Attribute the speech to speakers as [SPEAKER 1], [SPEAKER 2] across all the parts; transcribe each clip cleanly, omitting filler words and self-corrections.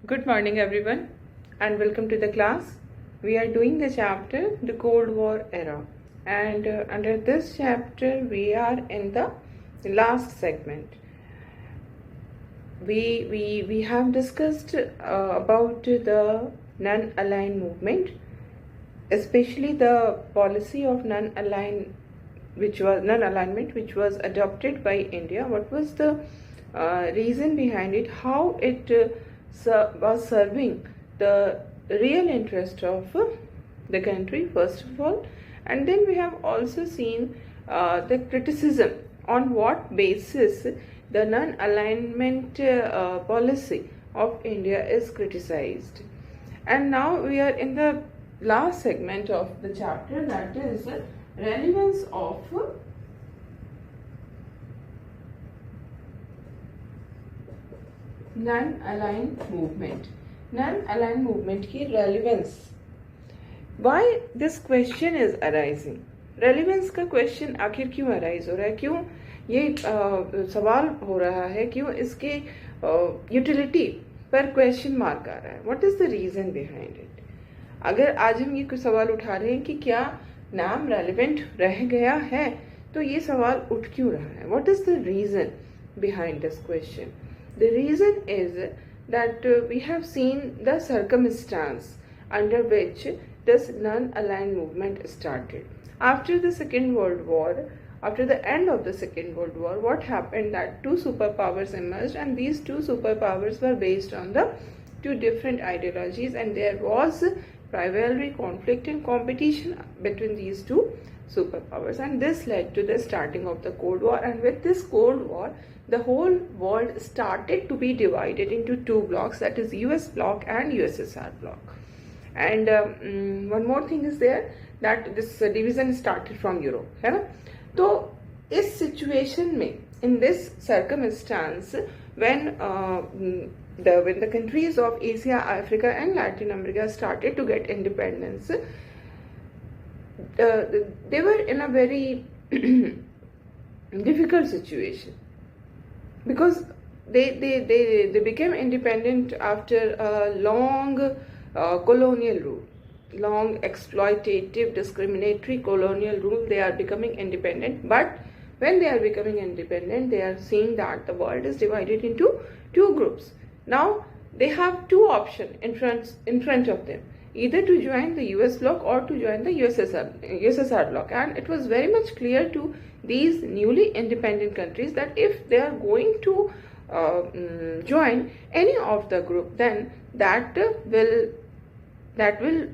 [SPEAKER 1] Good morning, everyone, and welcome to the class. We are doing the chapter The Cold War Era, and under this chapter, we are in the last segment. We have discussed about the non-aligned movement, especially the policy of non-alignment, which was adopted by India. What was the reason behind it? How it was serving the real interest of the country, first of all, and then we have also seen the criticism on what basis the non-alignment policy of India is criticized. And now we are in the last segment of the chapter, that is relevance of non-aligned movement. Non-aligned movement की relevance. Why this question is arising? Relevance का question आखिर क्यों arise हो रहा है? क्यों ये सवाल हो रहा है? क्यों इसके utility पर question mark आ रहा है? What is the reason behind it? अगर आज हम ये कुछ सवाल उठा रहे हैं कि क्या नाम relevant रह गया है, तो ये सवाल उठ क्यों रहा है? What is the reason behind this question? The reason is that we have seen the circumstance under which this non-aligned movement started. After the Second World War, after the end of the Second World War, what happened that two superpowers emerged, and these two superpowers were based on the two different ideologies, and there was rivalry, conflict and competition between these two superpowers, and this led to the starting of the Cold War. And with this Cold War, the whole world started to be divided into two blocks, that is US bloc and USSR bloc. And one more thing is there, that this division started from Europe, है ना? तो इस situation में, in this circumstance, when the countries of Asia, Africa and Latin America started to get independence, they were in a very difficult situation, because they became independent after a long colonial rule, long exploitative, discriminatory colonial rule. They are becoming independent, but when they are becoming independent, they are seeing that the world is divided into two groups. Now they have two options in front of them, either to join the US bloc or to join the USSR bloc. And it was very much clear to these newly independent countries that if they are going to join any of the group, then that will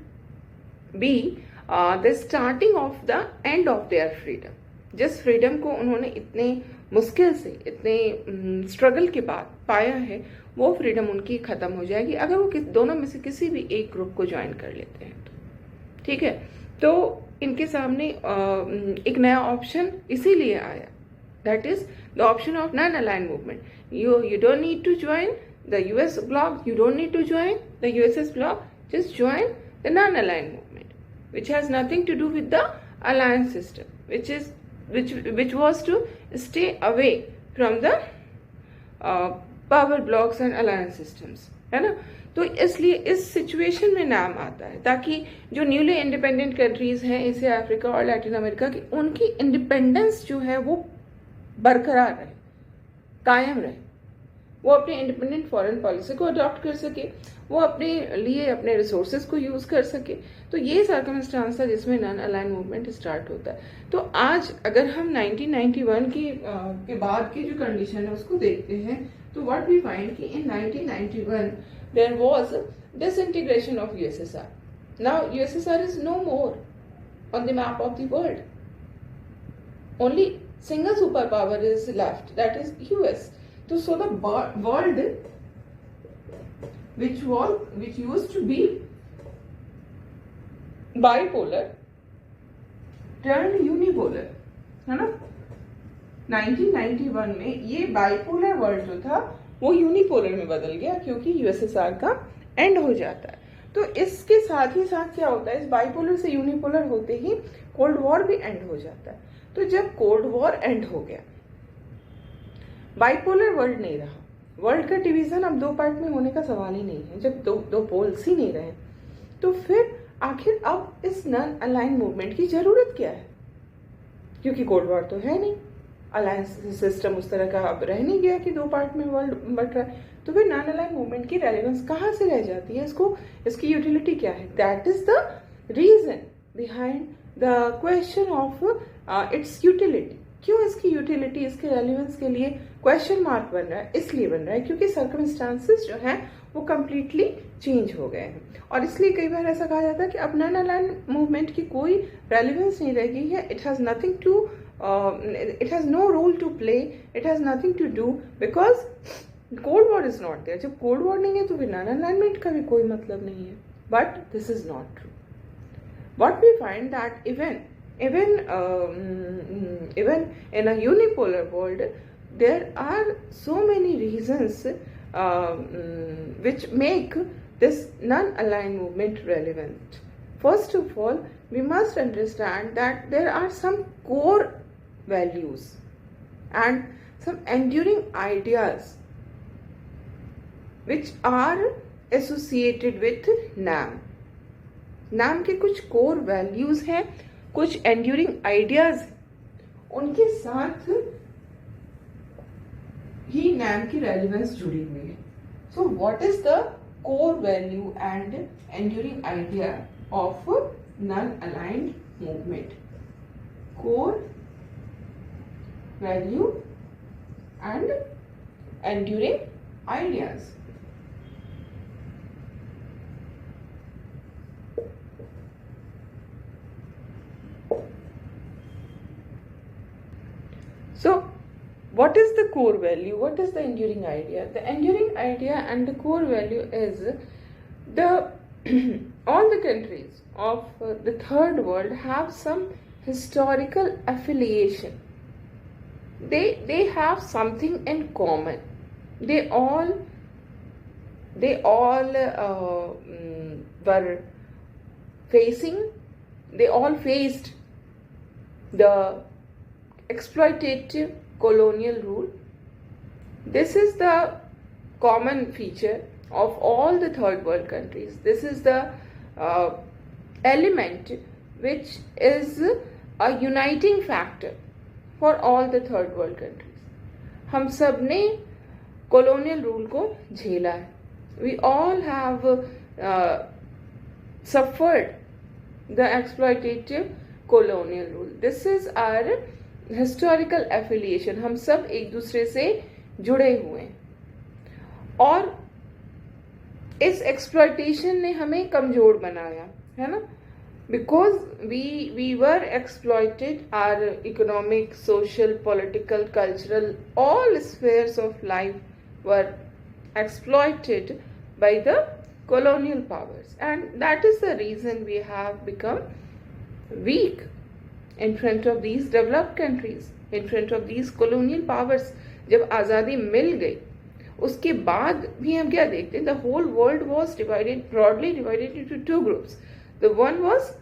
[SPEAKER 1] be the starting of the end of their freedom. जिस freedom को उन्होंने इतने मुश्किल से, इतने struggle के बाद पाया है, वो फ्रीडम उनकी ख़त्म हो जाएगी अगर वो दोनों में से किसी भी एक ग्रुप को ज्वाइन कर लेते हैं तो, ठीक है? तो इनके सामने एक नया ऑप्शन इसीलिए आया, that is the option of non aligned movement. You don't need to join the US bloc, you don't need to join the USS bloc, just join the non-aligned movement, which has nothing to do with the alliance system, which was to stay away from the power blocks and alliance systems, है ना? तो इसलिए इस situation में नाम आता है ताकि जो न्यूली इंडिपेंडेंट कंट्रीज हैं एशिया, अफ्रीका और लैटिन अमेरिका की, उनकी इंडिपेंडेंस जो है वो बरकरार रहे, कायम रहे, वो अपने इंडिपेंडेंट फॉरेन पॉलिसी को अडॉप्ट कर सके, वो अपने लिए अपने रिसोर्सेज को यूज कर सके. तो ये सर्कमस्टांस था जिसमें नॉन अलाइन मूवमेंट स्टार्ट होता है. तो आज अगर हम 1991 के बाद की जो कंडीशन है उसको देखते हैं, तो व्हाट वी फाइंड कि in 1991 there was disintegration of USSR. Now USSR is no more on the map of the world. Only single superpower is left, that is US. So the world which used to be bipolar turned unipolar, है ना? 1991 में ये bipolar world जो था वो unipolar में बदल गया क्योंकि USSR का एंड हो जाता है. तो इसके साथ ही साथ क्या होता है, इस बाइपोलर से यूनिपोलर होते ही कोल्ड वॉर भी एंड हो जाता है. तो जब कोल्ड वॉर एंड हो गया, बाइपोलर वर्ल्ड नहीं रहा, वर्ल्ड का डिवीजन अब दो पार्ट में होने का सवाल ही नहीं है। जब दो पोल्स ही नहीं रहे तो फिर आखिर अब इस नॉन अलाइन मूवमेंट की जरूरत क्या है? क्योंकि कोल्ड वॉर तो है नहीं, अलायंस सिस्टम उस तरह का अब रह नहीं गया कि दो पार्ट में वर्ल्ड बट रहा है, तो फिर नॉन अलाइन मूवमेंट की रेलेवेंस कहाँ से रह जाती है? इसकी यूटिलिटी क्या है? That is the reason behind the question of its utility. क्यों इसकी यूटिलिटी, इसके रेलिवेंस के लिए क्वेश्चन मार्क बन रहा है? इसलिए बन रहा है क्योंकि सर्कमस्टांसेस जो हैं वो कम्प्लीटली चेंज हो गए हैं, और इसलिए कई बार ऐसा कहा जाता है कि अब नॉन अलाइन मूवमेंट की कोई रेलिवेंस नहीं रह गई है। It has nothing to, it has no role to play, it has nothing to do, because cold war is not there. जब कोल्ड वॉर नहीं है तो फिर नॉन अलाइनमेंट का भी कोई मतलब नहीं है। But this is not true. What we find that even in a unipolar world, there are so many reasons which make this non-aligned movement relevant. First of all, we must understand that there are some core values and some enduring ideas which are associated with NAM. नाम के कुछ core values हैं, कुछ enduring ideas, उनके साथ ही नाम की relevance जुड़ी हुई है. So what is the core value and enduring idea of non aligned movement? Core value and enduring ideas. So, what is the core value? What is the enduring idea? The enduring idea and the core value is the all the countries of the third world have some historical affiliation. They have something in common. They all were facing. They all faced the exploitative colonial rule. This is the common feature of all the third world countries. This is the element which is a uniting factor for all the third world countries. हम सब ने colonial rule को झेला है. We all have suffered the exploitative colonial rule. This is our historical affiliation. हम सब एक दूसरे से जुड़े हुए हैं, और इस एक्सप्लॉयटेशन ने हमें कमजोर बनाया है ना. Because we were exploited. Our economic, social, political, cultural, all spheres of life were exploited by the colonial powers, and that is the reason we have become weak in front of these developed countries, in front of these colonial powers. जब आज़ादी मिल गई उसके बाद भी हम क्या देखते हैं? The whole world was divided, broadly divided into two groups. The one was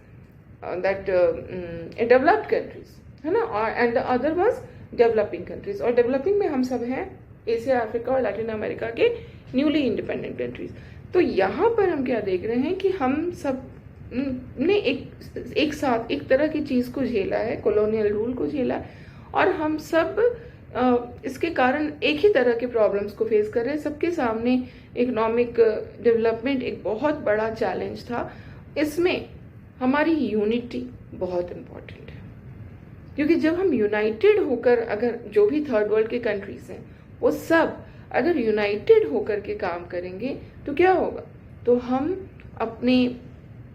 [SPEAKER 1] developed countries, है ना, and the other was developing countries. और developing में हम सब हैं एशिया, अफ्रीका और लैटिन अमेरिका के न्यूली इंडिपेंडेंट कंट्रीज. तो यहाँ पर हम क्या देख रहे हैं कि हम सब ने एक साथ एक तरह की चीज को झेला है, कॉलोनियल रूल को झेला है, और हम सब इसके कारण एक ही तरह के प्रॉब्लम्स को फेस कर रहे हैं. सबके सामने इकोनॉमिक डेवलपमेंट एक बहुत बड़ा चैलेंज था. इसमें हमारी यूनिटी बहुत इम्पोर्टेंट है, क्योंकि जब हम यूनाइटेड होकर, अगर जो भी थर्ड वर्ल्ड के कंट्रीज हैं वो सब अगर यूनाइटेड होकर के काम करेंगे तो क्या होगा? तो हम अपनी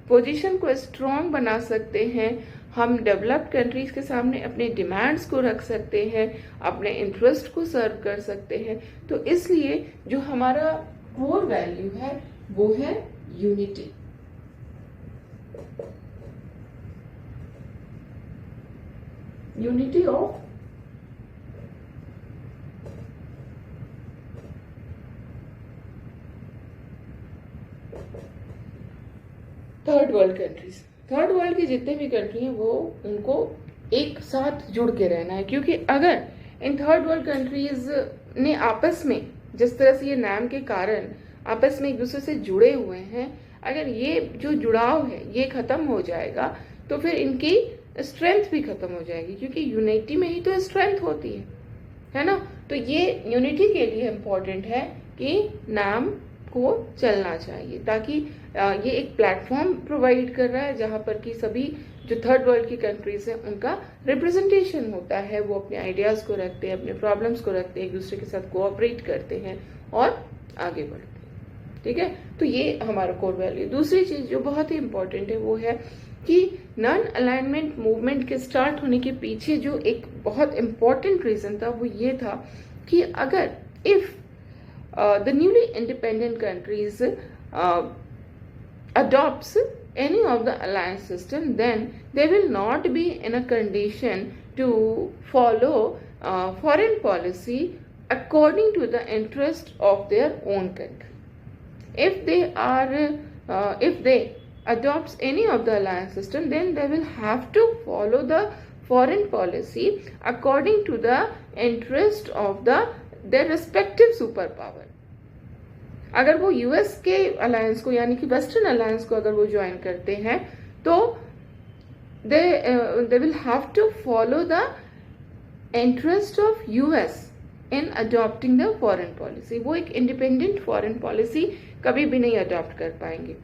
[SPEAKER 1] पोजीशन को स्ट्रॉन्ग बना सकते हैं. हम डेवलप्ड कंट्रीज के सामने अपने डिमांड्स को रख सकते हैं, अपने इंटरेस्ट को सर्व कर सकते हैं. तो इसलिए जो हमारा कोर वैल्यू है वो है unity. Unity of third world countries. Third world की जितने भी कंट्री हैं वो उनको एक साथ जुड़ के रहना है, क्योंकि अगर इन थर्ड वर्ल्ड कंट्रीज ने आपस में जिस तरह से ये नाम के कारण आपस में एक दूसरे से जुड़े हुए हैं, अगर ये जो जुड़ाव है ये खत्म हो जाएगा तो फिर इनकी स्ट्रेंथ भी खत्म हो जाएगी, क्योंकि यूनिटी में ही तो स्ट्रेंथ होती है ना। तो ये यूनिटी के लिए इम्पोर्टेंट है कि नाम को चलना चाहिए, ताकि ये एक प्लेटफॉर्म प्रोवाइड कर रहा है जहां पर कि सभी जो थर्ड वर्ल्ड की कंट्रीज हैं उनका रिप्रेजेंटेशन होता है, वो अपने आइडियाज को रखते हैं, अपने प्रॉब्लम्स को रखते हैं, एक दूसरे के साथ कोऑपरेट करते हैं और आगे बढ़ते हैं। ठीक है, तो ये हमारा कोर वैल्यू। दूसरी चीज जो बहुत ही इंपॉर्टेंट है वो है कि नॉन अलाइनमेंट मूवमेंट के स्टार्ट होने के पीछे जो एक बहुत इंपॉर्टेंट रीजन था वो ये था कि अगर if the newly independent countries adopts any of the alliance system, then they will not be in a condition to follow foreign policy according to the interest of their own country. If they adopts any of the alliance system, then they will have to follow the foreign policy according to the interest of their respective superpower. अगर वो US के alliance को यानी कि western alliance को अगर वो join करते हैं तो they will have to follow the interest of US in adopting the foreign policy. वो एक इंडिपेंडेंट फॉरेन पॉलिसी कभी भी नहीं अडॉप्ट कर पाएंगे।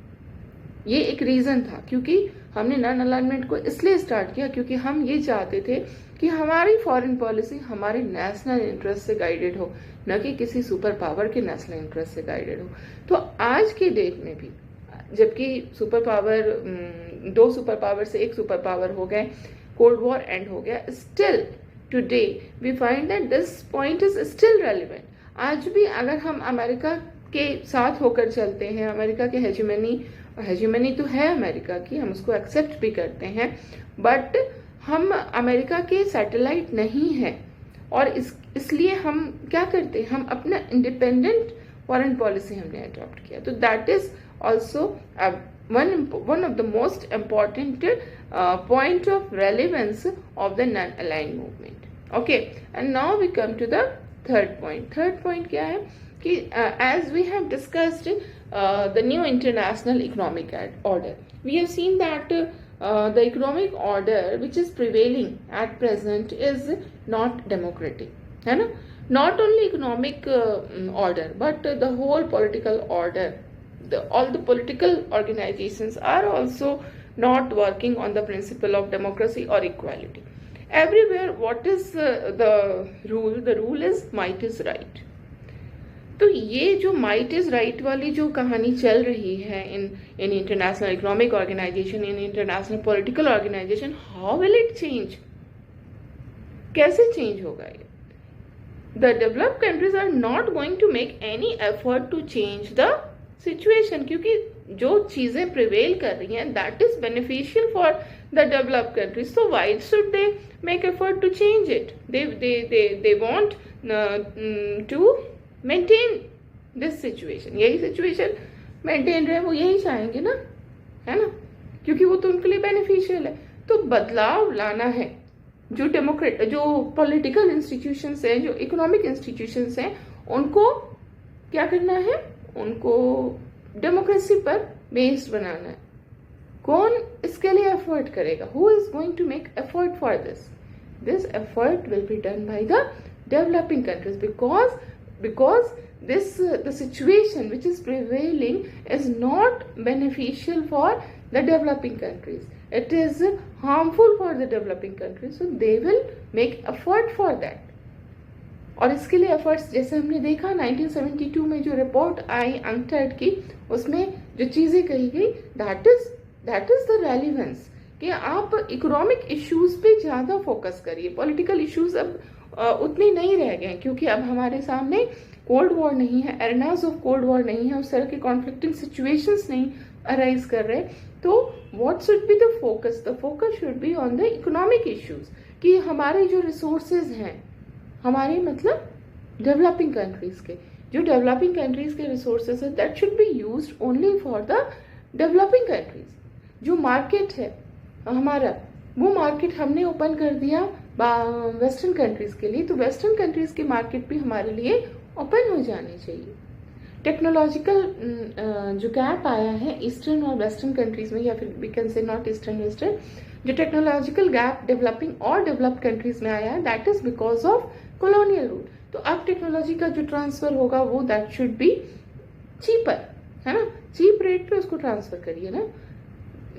[SPEAKER 1] ये एक रीजन था, क्योंकि हमने नॉन अलाइनमेंट को इसलिए स्टार्ट किया क्योंकि हम ये चाहते थे कि हमारी फॉरेन पॉलिसी हमारे नेशनल इंटरेस्ट से गाइडेड हो, न कि किसी सुपर पावर के नेशनल इंटरेस्ट से गाइडेड हो। तो आज के डेट में भी जबकि सुपर पावर, दो सुपर पावर से एक सुपर पावर हो गए, कोल्ड वॉर एंड हो गया, still today we find that this point is still relevant. आज भी अगर हम अमेरिका के साथ होकर चलते हैं, अमेरिका के हेजिमनी तो है अमेरिका की, हम उसको एक्सेप्ट भी करते हैं, बट हम अमेरिका के सैटेलाइट नहीं हैं, और इसलिए हम क्या करते हैं, हम अपना इंडिपेंडेंट फॉरेन पॉलिसी हमने अडॉप्ट किया। तो that is also one of the most important point of relevance of the non-aligned movement. Okay, and now we come to the third point. Third point क्या है कि as we have discussed the new international economic order, we have seen that the economic order which is prevailing at present is not democratic, है ना। Not only economic order but the whole political order, all the political organizations are also not working on the principle of democracy or equality. Everywhere what is the rule? The rule is might is right. तो ये जो might is right वाली जो कहानी चल रही है in international economic organisation, in international political organisation, how will it change? कैसे चेंज होगा ये? The developed countries are not going to make any effort to change the situation, क्योंकि जो चीजें प्रिवेल कर रही हैं that is beneficial for the developed countries, so why should they make effort to change it? They want to maintain this situation. यही situation maintain रहे, वो यही चाहेंगे ना, है ना, क्योंकि वो तो उनके लिए बेनिफिशियल है। तो बदलाव लाना है, जो पॉलिटिकल इंस्टीट्यूशंस हैं, जो इकोनॉमिक इंस्टीट्यूशंस हैं, उनको क्या करना है, उनको डेमोक्रेसी पर बेस्ड बनाना है। कौन इसके लिए एफर्ट करेगा? Who is going to make effort for this? This effort will be done by the developing countries, because the situation which is prevailing is not beneficial for the developing countries. It is harmful for the developing countries, so they will make effort for that. और इसके लिए efforts जैसे हमने देखा 1972 में जो report आई अंक्टैड की, उसमें जो चीजें कही गई, दैट इज द रेलिवेंस कि आप इकोनॉमिक इश्यूज पे ज्यादा फोकस करिए। पॉलिटिकल इश्यूज अब उतने नहीं रह गए, क्योंकि अब हमारे सामने कोल्ड वॉर नहीं है, एरेनाज ऑफ कोल्ड वॉर नहीं है, उस तरह के कॉन्फ्लिक्टिंग सिचुएशंस नहीं अराइज कर रहे। तो what should be the focus? The focus should be on the economic issues, कि हमारे जो रिसोर्सेज हैं, हमारे मतलब डेवलपिंग कंट्रीज के, जो डेवलपिंग कंट्रीज के रिसोर्सेज है, that should be used only for the developing countries. जो मार्केट है हमारा, वो मार्केट हमने ओपन कर दिया वेस्टर्न कंट्रीज के लिए, तो वेस्टर्न कंट्रीज की मार्केट भी हमारे लिए ओपन हो जानी चाहिए। टेक्नोलॉजिकल जो गैप आया है ईस्टर्न और वेस्टर्न कंट्रीज में, या फिर we can say not eastern western, जो टेक्नोलॉजिकल गैप डेवलपिंग और डेवलप्ड कंट्रीज में आया है, that is because of colonial rule. तो अब टेक्नोलॉजी का जो ट्रांसफर होगा वो दैट शुड बी चीपर, है ना, चीप रेट पे उसको ट्रांसफर करिए ना,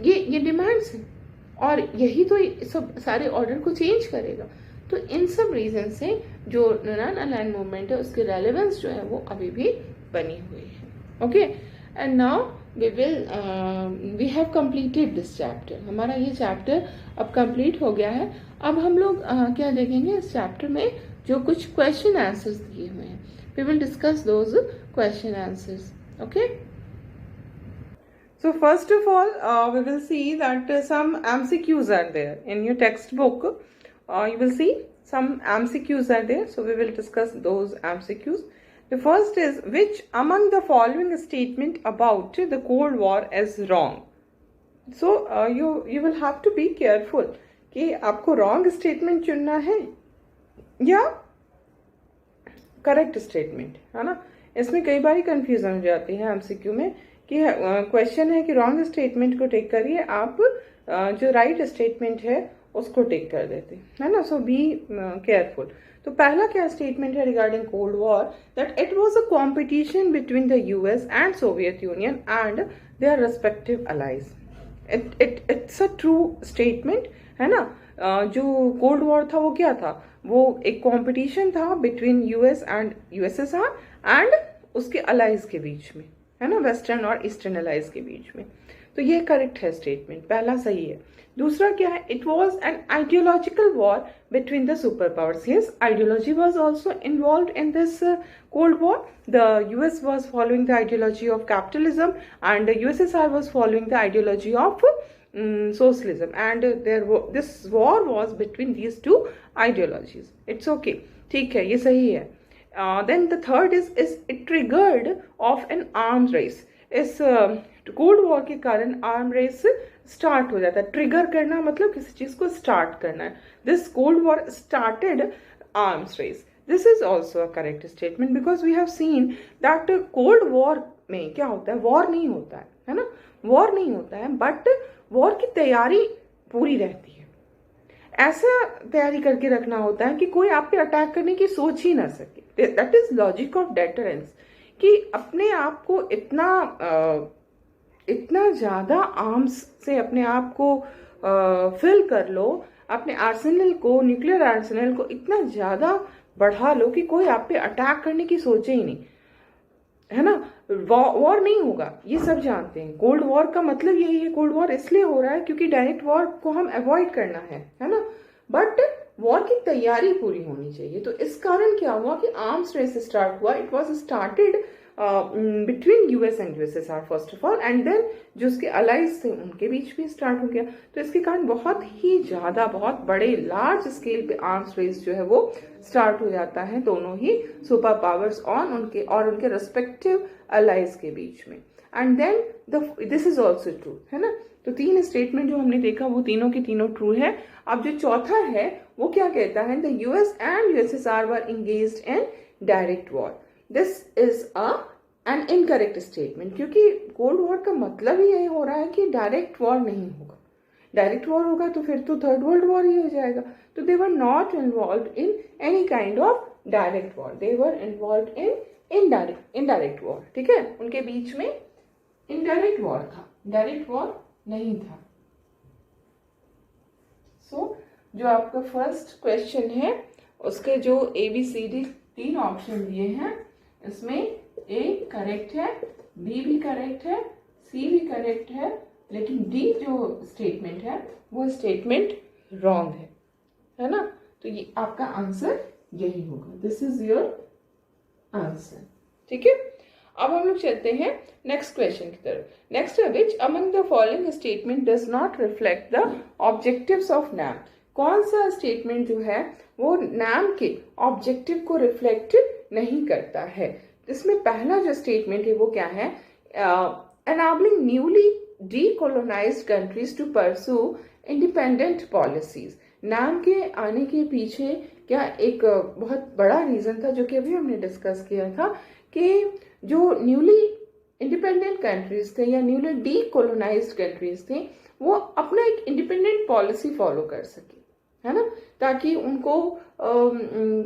[SPEAKER 1] ये डिमांड्स है, और यही तो सब सारे ऑर्डर को चेंज करेगा। तो इन सब रीजन से जो नॉन अलाइंड मूवमेंट है उसकी रेलेवेंस जो है वो अभी भी बनी हुई है। Okay, and now we have completed this chapter. हमारा ये चैप्टर अब कंप्लीट हो गया है। अब हम लोग क्या देखेंगे इस चैप्टर में, जो कुछ क्वेश्चन आंसर्स दिए हुए हैं, we will discuss those question answers. Okay, so first of all we will see that some MCQs are there in your textbook. You will see some MCQs are there, so we will discuss those MCQs. The first is, which among the following statement about the Cold War is wrong? So you will have to be careful कि आपको wrong statement चुनना है या correct statement, है ना। इसमें कई बार confusion हो जाती है एमसीक्यू में कि क्वेश्चन है कि रॉन्ग स्टेटमेंट को टेक करिए, आप जो राइट स्टेटमेंट है उसको टेक कर देते, है ना। So be careful. तो पहला क्या स्टेटमेंट है regarding cold war, that it was a competition between the US and Soviet Union and their respective allies. It's a true statement, है ना। जो कोल्ड वॉर था वो क्या था, वो एक कंपटीशन था between US and USSR and उसके अलाइज के बीच में, है ना, वेस्टर्न और ईस्टर्न अलाइज के बीच में। तो ये करेक्ट है स्टेटमेंट, पहला सही है। दूसरा क्या है, it was an ideological war between the super powers. Yes, ideology was also involved in this cold war. The US was following the ideology of capitalism and USSR was following the ideology of socialism, and this war was between these two ideologies. It's okay, ठीक है, ये सही है। Then the third is it triggered of an arms race. इस cold war के कारण arm race start हो जाता है। ट्रिगर करना मतलब किसी चीज को स्टार्ट करना है। This cold war started arms race. This is also a correct statement because we have seen that cold war में क्या होता है, वॉर नहीं होता है ना, वॉर नहीं होता है, बट वॉर की तैयारी पूरी रहती है। ऐसा तैयारी करके रखना होता है कि कोई आप पे अटैक करने की सोच ही ना सके। That is logic of deterrence, कि अपने आप को इतना ज्यादा आर्म्स से अपने आप को फिल कर लो, अपने आर्सेनल को, न्यूक्लियर आर्सेनल को इतना ज्यादा बढ़ा लो कि कोई आप पे अटैक करने की सोचे ही नहीं, है ना। वॉर नहीं होगा, ये सब जानते हैं। कोल्ड वॉर का मतलब यही है, कोल्ड वॉर इसलिए हो रहा है क्योंकि डायरेक्ट वॉर को हम अवॉइड करना है ना, बट वॉर की तैयारी पूरी होनी चाहिए। तो इस कारण क्या हुआ कि आर्म्स रेस स्टार्ट हुआ। It was started between US and USSR first of all, and then जो उसके अलाइज थे उनके बीच भी स्टार्ट हो गया। तो इसके कारण बहुत ही ज्यादा, बहुत बड़े लार्ज स्केल पे आर्म्स रेस जो है वो स्टार्ट हो जाता है दोनों ही सुपर पावर्स ऑन उनके और उनके रेस्पेक्टिव अलाइज के बीच में। And then this is also true, है ना। तो तीन स्टेटमेंट जो हमने देखा वो तीनों के तीनों ट्रू है। अब जो चौथा है वो क्या कहता है, the US and USSR were engaged in direct war. This is an incorrect statement, क्योंकि कोल्ड वॉर का मतलब ही यही हो रहा है कि डायरेक्ट वॉर नहीं होगा। डायरेक्ट वॉर होगा तो फिर तो थर्ड वर्ल्ड वॉर ही हो जाएगा। तो they were not involve in any kind of direct war, they were involve in indirect war. ठीक है, उनके बीच में इनडायरेक्ट वॉर था, डायरेक्ट वॉर नहीं था। सो जो आपका फर्स्ट क्वेश्चन है उसके जो ABCD तीन ऑप्शन दिए हैं, इसमें A करेक्ट है, B भी करेक्ट है, C भी करेक्ट है, लेकिन D जो स्टेटमेंट है वो स्टेटमेंट रॉन्ग है ना। तो ये आपका आंसर यही होगा, दिस इज योर आंसर। ठीक है, अब हम लोग चलते हैं नेक्स्ट क्वेश्चन की तरफ। नेक्स्ट है, विच among the following statement does not reflect the objectives of NAM। कौन सा स्टेटमेंट जो है वो NAM के ऑब्जेक्टिव को रिफ्लेक्ट नहीं करता है। इसमें पहला जो स्टेटमेंट है वो क्या है, enabling newly decolonised countries to pursue independent policies. NAM के आने के पीछे क्या एक बहुत बड़ा रीजन था जो कि अभी हमने डिस्कस किया था कि जो न्यूली इंडिपेंडेंट कंट्रीज थे या न्यूली डीकोलोनाइज्ड कंट्रीज थे वो अपना एक इंडिपेंडेंट पॉलिसी फॉलो कर सके, है ना, ताकि उनको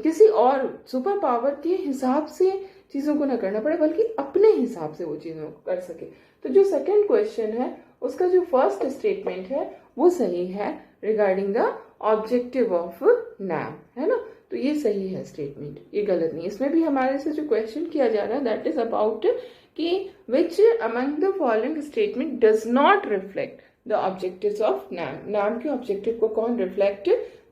[SPEAKER 1] किसी और सुपर पावर के हिसाब से चीज़ों को ना करना पड़े बल्कि अपने हिसाब से वो चीज़ों को कर सके। तो जो सेकंड क्वेश्चन है उसका जो फर्स्ट स्टेटमेंट है वो सही है regarding the objective of NAM, है ना, तो ये सही है स्टेटमेंट, ये गलत नहीं। इसमें भी हमारे से जो क्वेश्चन किया जा रहा है दैट इज अबाउट कि which among the following statement does not reflect the objectives of NAM, NAM के ऑब्जेक्टिव को कौन रिफ्लेक्ट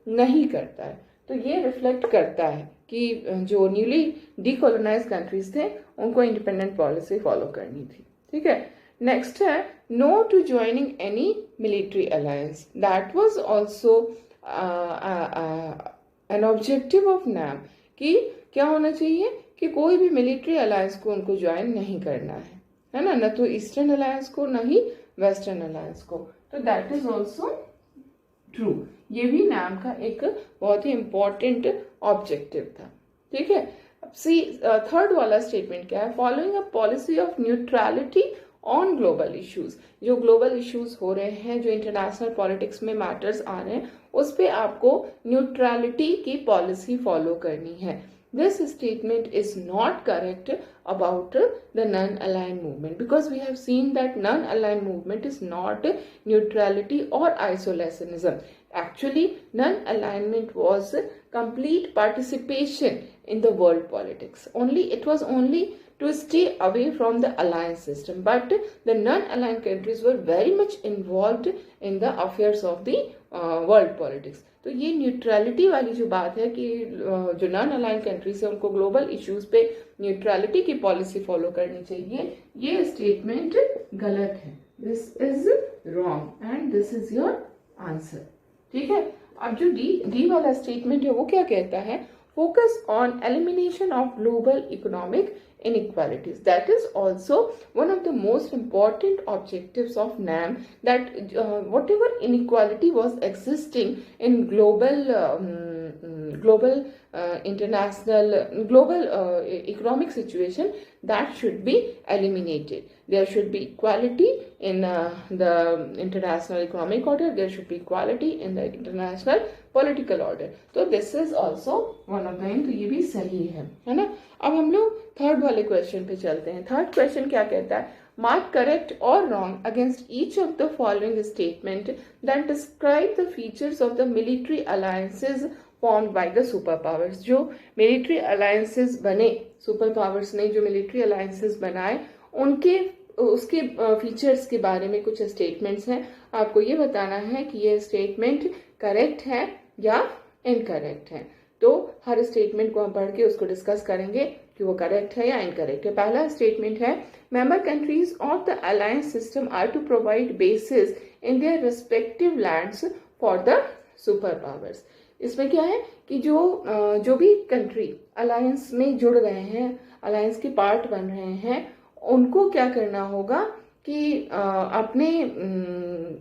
[SPEAKER 1] नहीं करता है, तो ये रिफ्लेक्ट करता है कि जो न्यूली डीकोलोनाइज कंट्रीज थे उनको इंडिपेंडेंट पॉलिसी फॉलो करनी थी, ठीक है। नेक्स्ट है no to joining any military alliance, that was also an objective of NAM, कि क्या होना चाहिए कि कोई भी मिलिट्री अलायंस को उनको ज्वाइन नहीं करना है ना, न तो ईस्टर्न अलायंस को न ही वेस्टर्न अलायंस को, तो दैट इज ऑल्सो ट्रू। ये भी नैम का एक बहुत ही इंपॉर्टेंट ऑब्जेक्टिव था, ठीक है। अब सी थर्ड वाला स्टेटमेंट क्या है, following a policy of neutrality on global issues, जो ग्लोबल इश्यूज हो रहे हैं, जो इंटरनेशनल पॉलिटिक्स में मैटर्स आ रहे हैं, उस पे आपको न्यूट्रलिटी की पॉलिसी फॉलो करनी है। This statement is not correct about the non-aligned movement because we have seen that non-aligned movement is not neutrality or isolationism. Actually, non-alignment was complete participation in the world politics. It was only to stay away from the alliance system, but the non-aligned countries were very much involved in the affairs of the world politics. तो ये neutrality वाली जो बात है कि जो non aligned countries है उनको ग्लोबल इश्यूज पे न्यूट्रलिटी की पॉलिसी फॉलो करनी चाहिए, ये स्टेटमेंट गलत है, this is wrong and this is your answer, ठीक है। अब जो डी वाला स्टेटमेंट है वो क्या कहता है, focus on elimination of global economic inequalities. That is also one of the most important objectives of NAM, that whatever inequality was existing in global international global economic situation, that should be eliminated. There should be equality in the international economic order, there should be equality in the international political order, तो this is also one of the, तो ये भी सही है ना। अब हम लोग थर्ड वाले क्वेश्चन पे चलते हैं। थर्ड क्वेश्चन क्या कहता है, मार्क करेक्ट और wrong against each of the following statement that describe the features of the military alliances formed by the super powers. जो मिलिट्री अलायंसेज बने, सुपर पावर्स ने जो मिलिट्री अलायंसेज बनाए, उनके उसके फीचर्स के बारे में कुछ स्टेटमेंट्स हैं। आपको ये बताना है कि ये स्टेटमेंट करेक्ट है या इनकरेक्ट है। तो हर स्टेटमेंट को हम पढ़ के उसको डिस्कस करेंगे कि वो करेक्ट है या इनकरेक्ट है। पहला स्टेटमेंट है, member countries of the alliance system are to provide basis in their respective lands for the super powers. इसमें क्या है कि जो भी कंट्री अलायंस में जुड़ रहे हैं, अलायंस के पार्ट बन रहे हैं, उनको क्या करना होगा कि अपने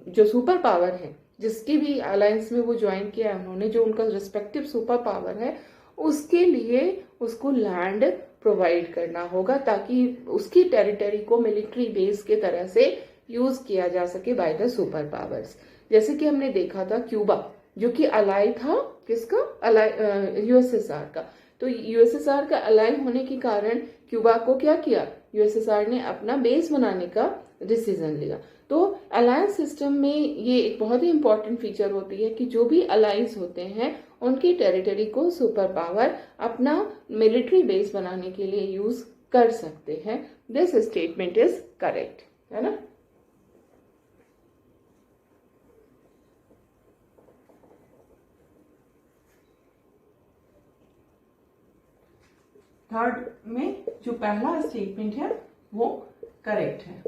[SPEAKER 1] जो सुपर पावर है, जिसकी भी अलायंस में वो ज्वाइन किया है उन्होंने, जो उनका रिस्पेक्टिव सुपर पावर है, उसके लिए उसको लैंड प्रोवाइड करना होगा ताकि उसकी टेरिटरी को मिलिट्री बेस के तरह से यूज किया जा सके बाय द सुपर पावर्स। जैसे कि हमने देखा था क्यूबा, जो कि अलाई था किसका, यूएसएसआर का। तो यूएसएसआर का अलाई होने के कारण क्यूबा को क्या किया, यूएसएसआर ने अपना बेस बनाने का डिसीजन लिया। तो अलायंस सिस्टम में ये एक बहुत ही इंपॉर्टेंट फीचर होती है कि जो भी अलायंस होते हैं उनकी टेरिटरी को सुपर पावर अपना मिलिट्री बेस बनाने के लिए यूज कर सकते हैं। दिस स्टेटमेंट इज करेक्ट, है ना। थर्ड में जो पहला स्टेटमेंट है वो करेक्ट है।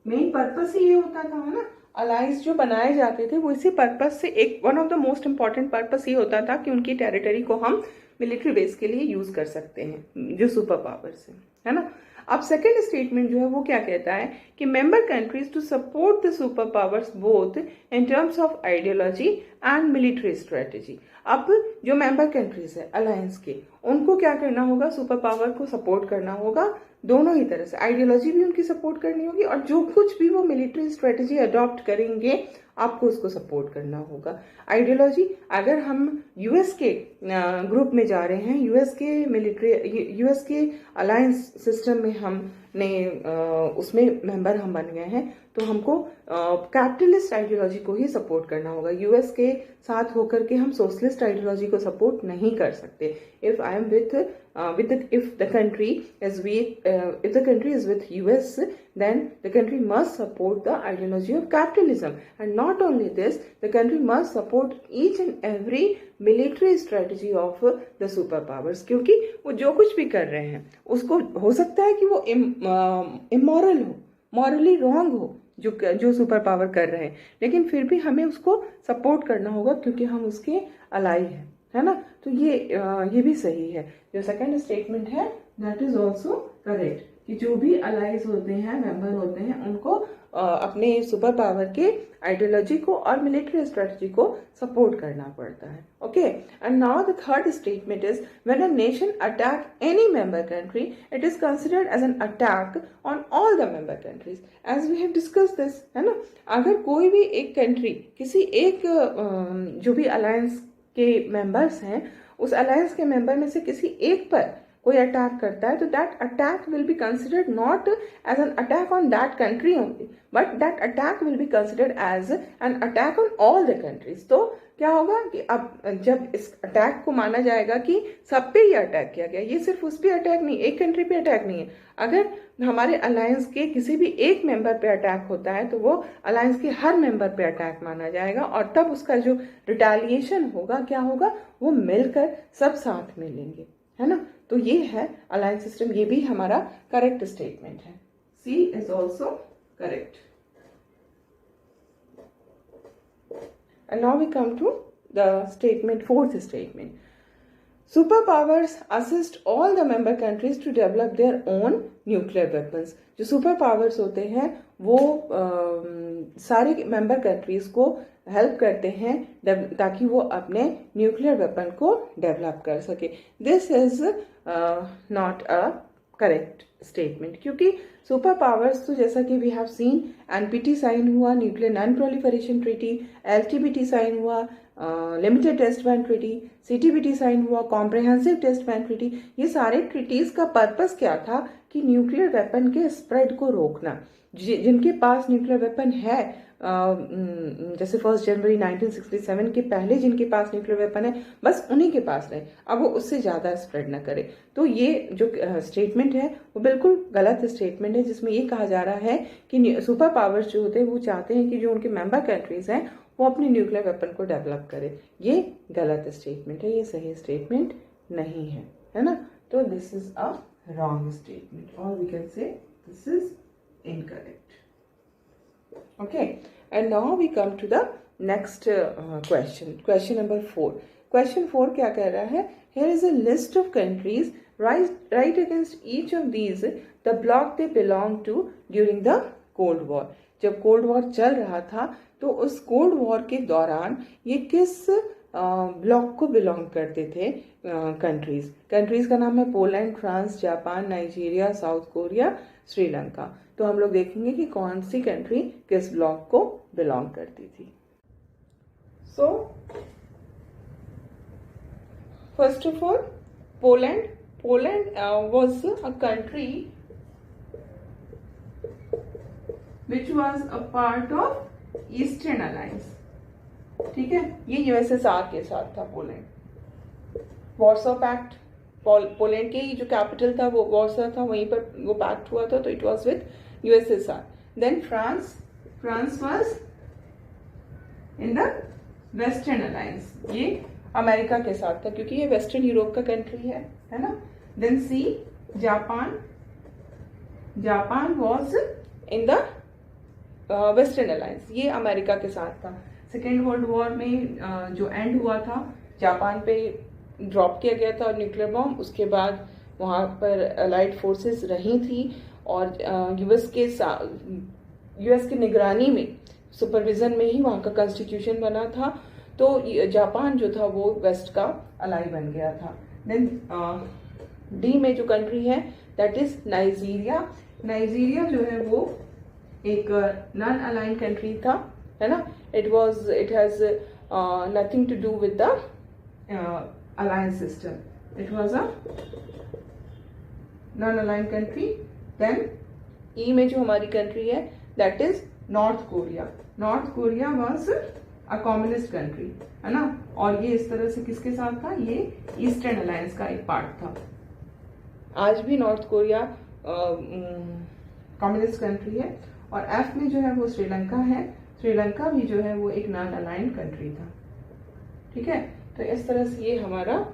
[SPEAKER 1] मेन पर्पस ही ये होता था, है ना, अलायंस जो बनाए जाते थे वो इसी पर्पस से, एक one of the most important purpose ये होता था कि उनकी टेरिटरी को हम मिलिट्री बेस के लिए यूज कर सकते हैं, जो सुपर पावर्स है ना। अब सेकेंड स्टेटमेंट जो है वो क्या कहता है कि member countries to support the super powers both in terms of ideology and military strategy. अब जो मेंबर कंट्रीज है अलायंस के, उनको क्या करना होगा, सुपर पावर को सपोर्ट करना होगा दोनों ही तरह से, आइडियोलॉजी भी उनकी सपोर्ट करनी होगी और जो कुछ भी वो मिलिट्री स्ट्रेटेजी अडॉप्ट करेंगे आपको उसको सपोर्ट करना होगा। आइडियोलॉजी, अगर हम यूएस के ग्रुप में जा रहे हैं, यूएस के अलायंस सिस्टम में हमने उसमें मेंबर हम बन गए हैं, तो हमको कैपिटलिस्ट आइडियोलॉजी को ही सपोर्ट करना होगा। यूएस के साथ होकर के हम सोशलिस्ट आइडियोलॉजी को सपोर्ट नहीं कर सकते। If I am if the country is with US, then the country must support the ideology of capitalism, and not only this, the country must support each and every military strategy of the superpowers, क्योंकि वो जो कुछ भी कर रहे हैं उसको हो सकता है कि वो इमोरल हो, मॉरली रॉन्ग हो जो सुपर पावर कर रहे हैं, लेकिन फिर भी हमें उसको सपोर्ट करना होगा क्योंकि हम उसके अलाई हैं, है ना। तो ये भी सही है। जो सेकंड स्टेटमेंट है दैट इज ऑल्सो करेक्ट कि जो भी अलाइज होते हैं, मेंबर होते हैं, उनको अपने सुपर पावर के आइडियोलॉजी को और मिलिट्री स्ट्रेटजी को सपोर्ट करना पड़ता है। Okay, and now the third statement is when a nation attack any member country it is considered as an attack on all the member countries, as we have discuss this, है ना। अगर कोई भी एक country किसी एक जो भी अलायंस के मेंबर्स हैं, उस अलायंस के मेंबर में से किसी एक पर कोई अटैक करता है, तो that attack will be considered not as an attack on that country only, but that attack will be considered as an attack on all the countries. तो क्या होगा कि अब जब इस अटैक को माना जाएगा कि सब पे ये अटैक किया गया, ये सिर्फ उस पे अटैक नहीं, एक कंट्री पे अटैक नहीं है। अगर हमारे अलायंस के किसी भी एक मेंबर पे अटैक होता है तो वो अलायंस के हर मेंबर पे अटैक माना जाएगा, और तब उसका जो रिटेलिएशन होगा क्या होगा, वो मिलकर सब साथ में लेंगे, है ना। तो ये है अलायंस सिस्टम, ये भी हमारा करेक्ट स्टेटमेंट है। C is also correct. And now we come to the statement, fourth statement. Superpowers assist all the member countries to develop their own nuclear weapons. जो सुपर पावर्स होते हैं वो सारे member countries को help करते हैं ताकि वो अपने न्यूक्लियर वेपन को डेवलप कर सके। This is not a correct statement, क्योंकि सुपर पावर्स तो जैसा कि we have seen, NPT sign हुआ, nuclear non proliferation treaty, LTBT sign हुआ, limited test ban treaty, CTBT sign हुआ, कॉम्प्रिहेंसिव टेस्ट बैन ट्रीटी। ये सारे ट्रीटीज का पर्पस क्या था कि न्यूक्लियर वेपन के स्प्रेड को रोकना। जिनके पास न्यूक्लियर वेपन है, जैसे 1 जनवरी 1967 के पहले जिनके पास न्यूक्लियर वेपन है, बस उन्हीं के पास रहे, अब वो उससे ज़्यादा स्प्रेड ना करे। तो ये जो स्टेटमेंट है वो बिल्कुल गलत स्टेटमेंट है, जिसमें ये कहा जा रहा है कि सुपर पावर्स जो होते हैं वो चाहते हैं कि जो उनके मेंबर कंट्रीज हैं वो अपनी न्यूक्लियर वेपन को डेवलप करे। ये गलत स्टेटमेंट है, ये सही स्टेटमेंट नहीं है ना। तो this is a wrong statement, और we can say this is incorrect. Okay, and now we come to the next question number 4. Question 4 क्या कह रहा है? Here is a list of countries, right against each of these the bloc they belong to during the Cold War. जब cold war चल रहा था तो उस कोल्ड वॉर के दौरान ये किस ब्लॉक को बिलोंग करते थे कंट्रीज का नाम है Poland, France, Japan, Nigeria, south Korea, Sri Lanka. तो हम लोग देखेंगे कि कौन सी कंट्री किस ब्लॉक को बिलोंग करती थी। So first of all Poland was a country which was a part of Eastern Alliance. ठीक है, ये यूएसएसआर के साथ था पोलैंड। वॉर्सो पैक्ट, पोलैंड के जो कैपिटल था वो वॉर्सो था, वहीं पर वो पैक्ट हुआ था, तो it was with USSR. Then France was in the western alliance, ये अमेरिका के साथ था क्योंकि ये वेस्टर्न यूरोप का कंट्री है ना। Then C Japan was in the western alliance, ये अमेरिका के साथ था। सेकेंड वर्ल्ड वॉर में जो एंड हुआ था, जापान पे ड्रॉप किया गया था न्यूक्लियर बॉम्ब, उसके बाद वहाँ पर अलाइड फोर्सेस रही थी और यूएस की निगरानी में, सुपरविजन में ही वहाँ का कॉन्स्टिट्यूशन बना था। तो जापान जो था वो वेस्ट का अलाई बन गया था। देन डी में जो कंट्री है दैट इज नाइजीरिया। नाइजीरिया जो है वो एक नॉन अलाइंड कंट्री था, है ना। It has nothing to do with the alliance system. It was a non aligned country. Then E में जो हमारी कंट्री है that is North Korea. North Korea was a communist country, है ना, और ये इस तरह से किसके साथ था, ये ईस्टर्न अलायंस का एक पार्ट था। आज भी नॉर्थ कोरिया कम्युनिस्ट कंट्री है। और एफ में जो है वो श्रीलंका है। श्रीलंका भी जो है वो एक नॉन अलाइंड कंट्री था। ठीक है, तो इस तरह से ये हमारा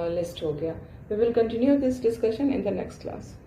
[SPEAKER 1] लिस्ट हो गया। We will continue this discussion in the next class.